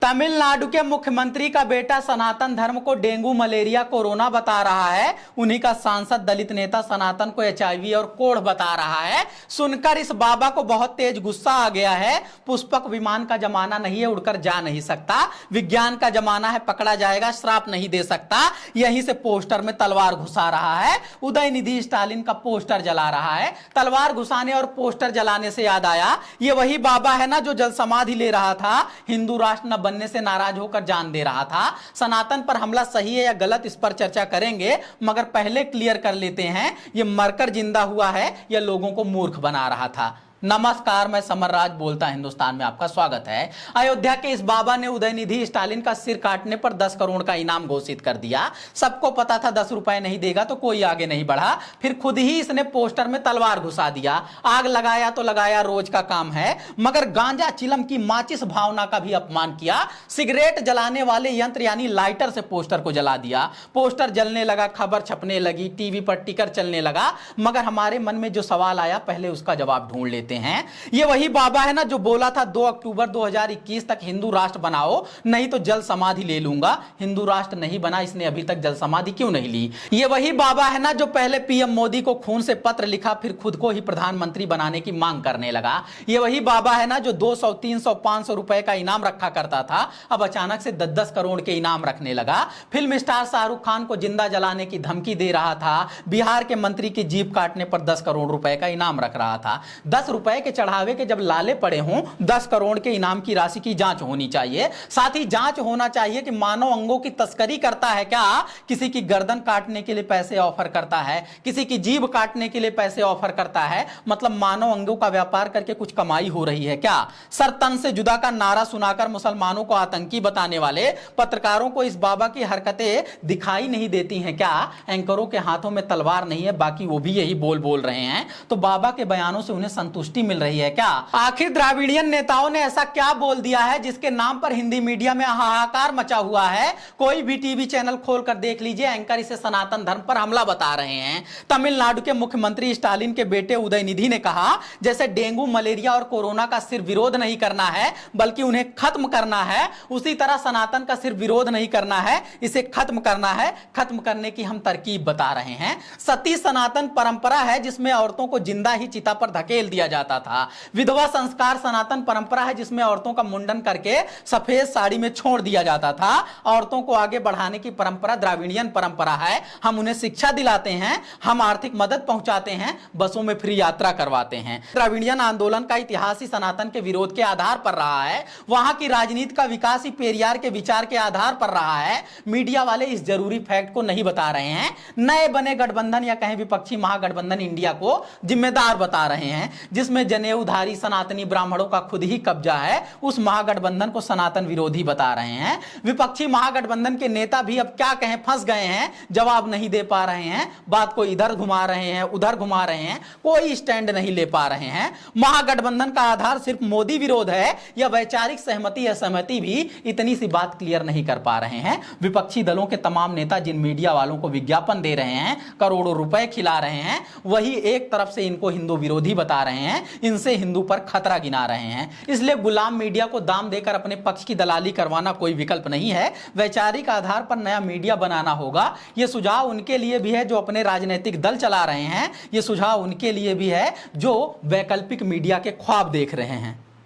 तमिलनाडु के मुख्यमंत्री का बेटा सनातन धर्म को डेंगू मलेरिया कोरोना बता रहा है। उन्हीं का सांसद दलित नेता सनातन को एचआईवी और कोढ़ बता रहा है। सुनकर इस बाबा को बहुत तेज गुस्सा आ गया है। पुष्पक विमान का जमाना नहीं है, उड़कर जा नहीं सकता। विज्ञान का जमाना है, पकड़ा जाएगा, श्राप नहीं दे सकता। यहीं से पोस्टर में तलवार घुसा रहा है। उदयनिधि स्टालिन का पोस्टर जला रहा है। तलवार घुसाने और पोस्टर जलाने से याद आया, ये वही बाबा है ना जो जल समाधि ले रहा था, हिंदू राष्ट्र न बनने से नाराज होकर जान दे रहा था। सनातन पर हमला सही है या गलत, इस पर चर्चा करेंगे, मगर पहले क्लियर कर लेते हैं, ये मरकर जिंदा हुआ है या लोगों को मूर्ख बना रहा था। नमस्कार, मैं समरराज बोलता हिंदुस्तान में आपका स्वागत है। अयोध्या के इस बाबा ने उदयनिधि स्टालिन का सिर काटने पर 10 करोड़ का इनाम घोषित कर दिया। सबको पता था 10 रुपए नहीं देगा तो कोई आगे नहीं बढ़ा। फिर खुद ही इसने पोस्टर में तलवार घुसा दिया। आग लगाया तो लगाया, रोज का काम है, मगर गांजा चिलम की माचिस भावना का भी अपमान किया। सिगरेट जलाने वाले यंत्र यानी लाइटर से पोस्टर को जला दिया। पोस्टर जलने लगा, खबर छपने लगी, टीवी पर टिकर चलने लगा, मगर हमारे मन में जो सवाल आया, पहले उसका जवाब ढूंढ लेते हैं। ये वही बाबा है ना जो बोला था 2 अक्टूबर 2021 तक हिंदू राष्ट्र बनाओ, नहीं तो जल समाधि ले लूंगा। हिंदू राष्ट्र नहीं बना, इसने अभी तक जल समाधि क्यों नहीं ली? ये वही बाबा है ना जो पहले पीएम मोदी को खून से पत्र लिखा, फिर खुद को ही प्रधानमंत्री बनाने की मांग करने लगा। ये वही बाबा है ना जो 200, 300, 500 रुपए का इनाम रखा करता था, अब अचानक से 10-10 करोड़ के इनाम रखने लगा। फिल्म स्टार शाहरुख खान को जिंदा जलाने की धमकी दे रहा था। बिहार के मंत्री की जीभ काटने पर 10 करोड़ रुपए का इनाम रख रहा था। 10 रुपए के चढ़ावे के जब लाले पड़े हों, 10 करोड़ के इनाम की राशि की जांच होनी चाहिए। साथ ही जांच होना चाहिए कि मानव अंगों की तस्करी करता है क्या? किसी की गर्दन काटने के लिए पैसे ऑफर करता है, किसी की जीभ काटने के लिए पैसे ऑफर करता है, मतलब मानव अंगों का व्यापार करके कुछ कमाई हो रही है क्या? सर तन से जुदा का नारा सुनाकर मुसलमानों को आतंकी बताने वाले पत्रकारों को इस बाबा की हरकतें दिखाई नहीं देती हैं क्या? एंकरों के हाथों में तलवार नहीं है, बाकी वो भी यही बोल रहे हैं, तो बाबा के बयानों से उन्हें संतुष्टि मिल रही है क्या? आखिर द्राविडियन नेताओं ने ऐसा क्या बोल दिया है जिसके नाम पर हिंदी मीडिया में हाहाकार मचा हुआ है? कोई भी टीवी चैनल खोलकर देख लीजिए, एंकर इसे सनातन धर्म पर हमला बता रहे हैं। तमिलनाडु के मुख्यमंत्री स्टालिन के बेटे उदयनिधि ने कहा, जैसे डेंगू, मलेरिया और कोरोना का सिर्फ विरोध नहीं करना है बल्कि उन्हें खत्म करना है, उसी तरह सनातन का सिर्फ विरोध नहीं करना है, इसे खत्म करना है। खत्म करने की हम तरकीब बता रहे हैं। सती सनातन परंपरा है जिसमें औरतों को जिंदा ही चिता पर धकेल दिया जाता था। विधवा संस्कार सनातन परंपरा है जिसमें औरतों का मुंडन करके सफेद साड़ी में छोड़ दिया जाता था। औरतों को आगे बढ़ाने की परंपरा द्राविडियन परंपरा है। हम उन्हें शिक्षा दिलाते हैं, हम आर्थिक मदद पहुंचाते हैं, बसों में फ्री यात्रा करवाते हैं। द्राविडियन आंदोलन का इतिहास ही सनातन के विरोध के आधार पर रहा है। वहां की राजनीति का विकास ही पेरियार के विचार के आधार पर रहा है। मीडिया वाले इस जरूरी फैक्ट को नहीं बता रहे हैं। नए बने गठबंधन या कहें विपक्षी महागठबंधन इंडिया को जिम्मेदार बता रहे हैं, जिसमें जनेऊधारी सनातनी ब्राह्मणों का खुद ही कब्जा है। उस महागठबंधन को सनातन विरोधी बता रहे हैं। विपक्षी महागठबंधन के नेता भी अब क्या कहें, फंस गए हैं, जवाब नहीं दे पा रहे हैं, बात को इधर घुमा रहे हैं, उधर घुमा रहे हैं, कोई स्टैंड नहीं ले पा रहे हैं। महागठबंधन का आधार सिर्फ मोदी विरोध है या वैचारिक सहमति या सहमति भी, इतनी सी बात क्लियर नहीं कर पा रहे हैं। विपक्षी दलों के तमाम नेता जिन मीडिया वालों को विज्ञापन दे रहे हैं, करोड़ों रुपए खिला रहे हैं, वही एक तरफ से इनको हिंदू विरोधी बता रहे हैं, इनसे हिंदू पर खतरा गिना रहे हैं। इसलिए गुलाम मीडिया को दाम देकर अपने पक्ष की दलाली करवाना कोई विकल्प नहीं है। वैचारिक आधार पर नया मीडिया बनाना होगा। यह सुझाव उनके लिए भी है जो अपने राजनीतिक दल चला रहे हैं, यह सुझाव उनके लिए भी है जो वैकल्पिक मीडिया के ख्वाब देख रहे हैं।